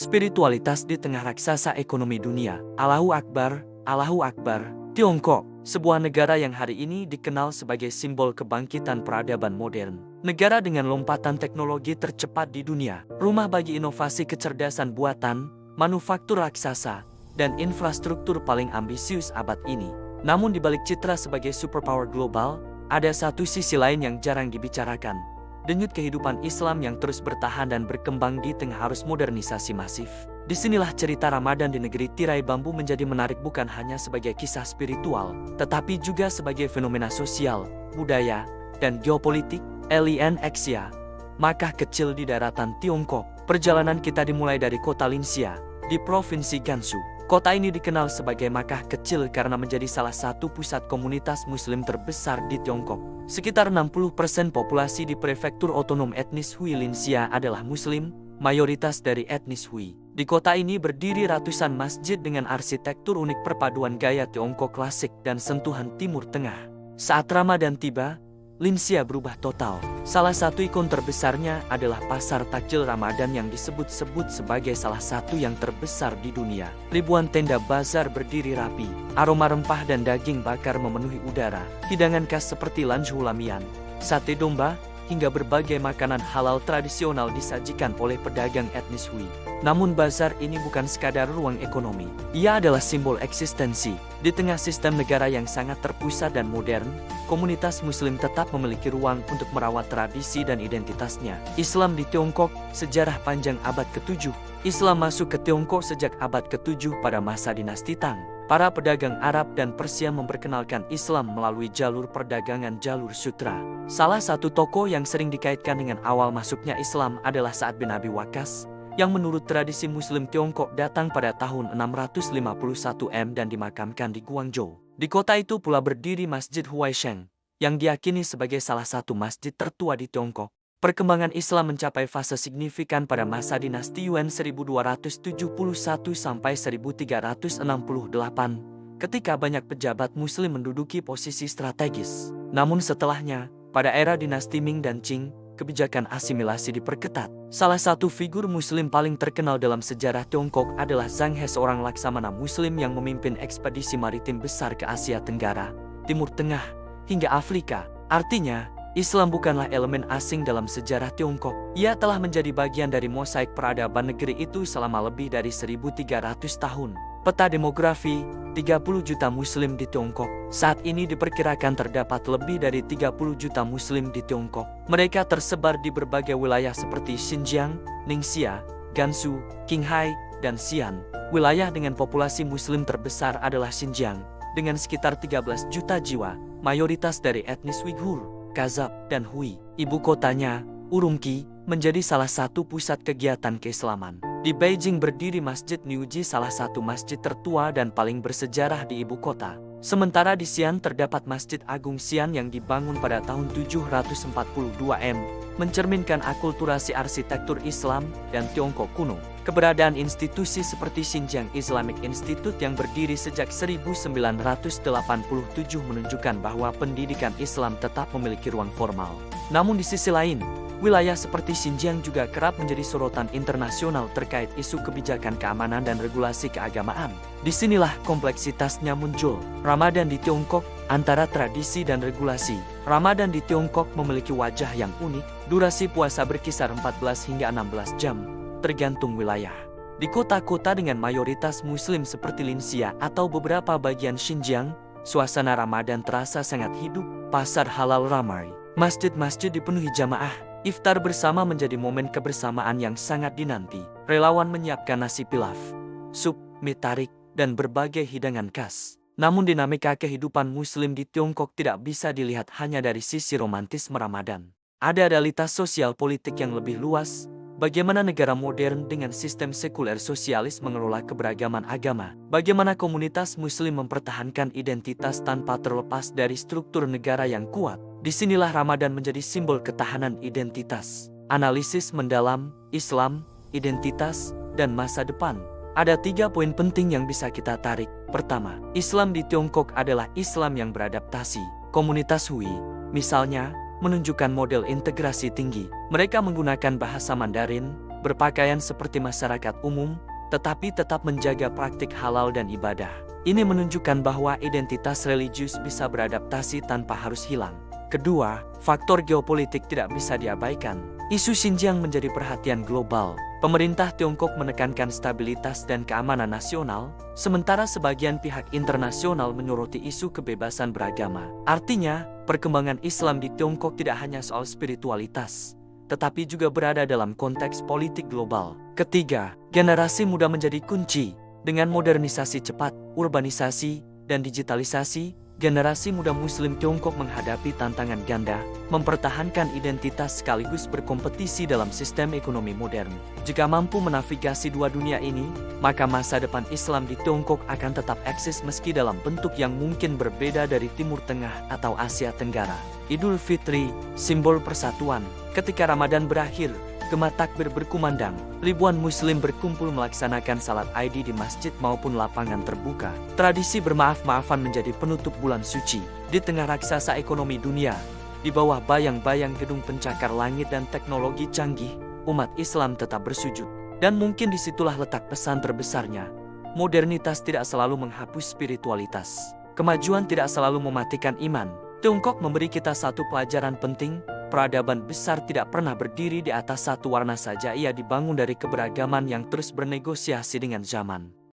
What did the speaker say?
Spiritualitas di tengah raksasa ekonomi dunia. Allahu Akbar, Allahu Akbar. Tiongkok, sebuah negara yang hari ini dikenal sebagai simbol kebangkitan peradaban modern. Negara dengan lompatan teknologi tercepat di dunia, rumah bagi inovasi kecerdasan buatan, manufaktur raksasa, dan infrastruktur paling ambisius abad ini. Namun di balik citra sebagai superpower global, ada satu sisi lain yang jarang dibicarakan. Denyut kehidupan Islam yang terus bertahan dan berkembang di tengah arus modernisasi masif. Disinilah cerita Ramadan di negeri tirai bambu menjadi menarik bukan hanya sebagai kisah spiritual, tetapi juga sebagai fenomena sosial, budaya, dan geopolitik. Alien Xia, Makkah kecil di daratan Tiongkok. Perjalanan kita dimulai dari kota Linxia, di Provinsi Gansu. Kota ini dikenal sebagai Makkah kecil karena menjadi salah satu pusat komunitas muslim terbesar di Tiongkok. Sekitar 60% populasi di prefektur otonom etnis Hui Linxia adalah muslim, mayoritas dari etnis Hui. Di kota ini berdiri ratusan masjid dengan arsitektur unik perpaduan gaya Tiongkok klasik dan sentuhan Timur Tengah. Saat Ramadan tiba, Linxia berubah total. Salah satu ikon terbesarnya adalah pasar takjil Ramadan yang disebut-sebut sebagai salah satu yang terbesar di dunia. Ribuan tenda bazar berdiri rapi, aroma rempah dan daging bakar memenuhi udara. Hidangan khas seperti lanjhu lamian, sate domba, hingga berbagai makanan halal tradisional disajikan oleh pedagang etnis Hui. Namun bazar ini bukan sekadar ruang ekonomi. Ia adalah simbol eksistensi. Di tengah sistem negara yang sangat terpusat dan modern, komunitas muslim tetap memiliki ruang untuk merawat tradisi dan identitasnya. Islam di Tiongkok, sejarah panjang abad ke-7. Islam masuk ke Tiongkok sejak abad ke-7 pada masa dinasti Tang. Para pedagang Arab dan Persia memperkenalkan Islam melalui jalur perdagangan jalur sutra. Salah satu tokoh yang sering dikaitkan dengan awal masuknya Islam adalah Sa'ad bin Abi Waqqas, yang menurut tradisi Muslim Tiongkok datang pada tahun 651 M dan dimakamkan di Guangzhou. Di kota itu pula berdiri Masjid Huaisheng, yang diyakini sebagai salah satu masjid tertua di Tiongkok. Perkembangan Islam mencapai fase signifikan pada masa dinasti Yuan 1271 sampai 1368, ketika banyak pejabat Muslim menduduki posisi strategis. Namun setelahnya, pada era dinasti Ming dan Qing, kebijakan asimilasi diperketat. Salah satu figur Muslim paling terkenal dalam sejarah Tiongkok adalah Zhang He, seorang laksamana Muslim yang memimpin ekspedisi maritim besar ke Asia Tenggara, Timur Tengah, hingga Afrika. Artinya, Islam bukanlah elemen asing dalam sejarah Tiongkok. Ia telah menjadi bagian dari mosaik peradaban negeri itu selama lebih dari 1.300 tahun. Peta demografi, 30 juta Muslim di Tiongkok. Saat ini diperkirakan terdapat lebih dari 30 juta Muslim di Tiongkok. Mereka tersebar di berbagai wilayah seperti Xinjiang, Ningxia, Gansu, Qinghai, dan Xi'an. Wilayah dengan populasi Muslim terbesar adalah Xinjiang, dengan sekitar 13 juta jiwa, mayoritas dari etnis Uighur, Kazakh, dan Hui. Ibu kotanya, Urumqi, menjadi salah satu pusat kegiatan keislaman. Di Beijing berdiri Masjid Niuji, salah satu masjid tertua dan paling bersejarah di ibu kota. Sementara di Xi'an terdapat Masjid Agung Xi'an yang dibangun pada tahun 742 M, mencerminkan akulturasi arsitektur Islam dan Tiongkok kuno. Keberadaan institusi seperti Xinjiang Islamic Institute yang berdiri sejak 1987 menunjukkan bahwa pendidikan Islam tetap memiliki ruang formal. Namun di sisi lain, wilayah seperti Xinjiang juga kerap menjadi sorotan internasional terkait isu kebijakan keamanan dan regulasi keagamaan. Disinilah kompleksitasnya muncul. Ramadan di Tiongkok, antara tradisi dan regulasi. Ramadan di Tiongkok memiliki wajah yang unik. Durasi puasa berkisar 14 hingga 16 jam, tergantung wilayah. Di kota-kota dengan mayoritas Muslim seperti Linxia atau beberapa bagian Xinjiang, suasana Ramadan terasa sangat hidup. Pasar halal ramai. Masjid-masjid dipenuhi jamaah. Iftar bersama menjadi momen kebersamaan yang sangat dinanti. Relawan menyiapkan nasi pilaf, sup, mie tarik, dan berbagai hidangan khas. Namun dinamika kehidupan Muslim di Tiongkok tidak bisa dilihat hanya dari sisi romantisme Ramadan. Ada realitas sosial politik yang lebih luas. Bagaimana negara modern dengan sistem sekuler sosialis mengelola keberagaman agama? Bagaimana komunitas Muslim mempertahankan identitas tanpa terlepas dari struktur negara yang kuat? Disinilah Ramadan menjadi simbol ketahanan identitas. Analisis mendalam, Islam, identitas, dan masa depan. Ada 3 poin penting yang bisa kita tarik. Pertama, Islam di Tiongkok adalah Islam yang beradaptasi. Komunitas Hui, misalnya, menunjukkan model integrasi tinggi. Mereka menggunakan bahasa Mandarin, berpakaian seperti masyarakat umum, tetapi tetap menjaga praktik halal dan ibadah. Ini menunjukkan bahwa identitas religius bisa beradaptasi tanpa harus hilang. Kedua, faktor geopolitik tidak bisa diabaikan. Isu Xinjiang menjadi perhatian global. Pemerintah Tiongkok menekankan stabilitas dan keamanan nasional, sementara sebagian pihak internasional menyoroti isu kebebasan beragama. Artinya, perkembangan Islam di Tiongkok tidak hanya soal spiritualitas, tetapi juga berada dalam konteks politik global. Ketiga, generasi muda menjadi kunci. Dengan modernisasi cepat, urbanisasi, dan digitalisasi, generasi muda Muslim Tiongkok menghadapi tantangan ganda, mempertahankan identitas sekaligus berkompetisi dalam sistem ekonomi modern. Jika mampu menavigasi dua dunia ini, maka masa depan Islam di Tiongkok akan tetap eksis meski dalam bentuk yang mungkin berbeda dari Timur Tengah atau Asia Tenggara. Idul Fitri, simbol persatuan. Ketika Ramadan berakhir, gema takbir berkumandang, ribuan Muslim berkumpul melaksanakan salat Id di masjid maupun lapangan terbuka. Tradisi bermaaf-maafan menjadi penutup bulan suci. Di tengah raksasa ekonomi dunia, di bawah bayang-bayang gedung pencakar langit dan teknologi canggih, umat Islam tetap bersujud. Dan mungkin disitulah letak pesan terbesarnya. Modernitas tidak selalu menghapus spiritualitas. Kemajuan tidak selalu mematikan iman. Tiongkok memberi kita satu pelajaran penting. Peradaban besar tidak pernah berdiri di atas satu warna saja, ia dibangun dari keberagaman yang terus bernegosiasi dengan zaman.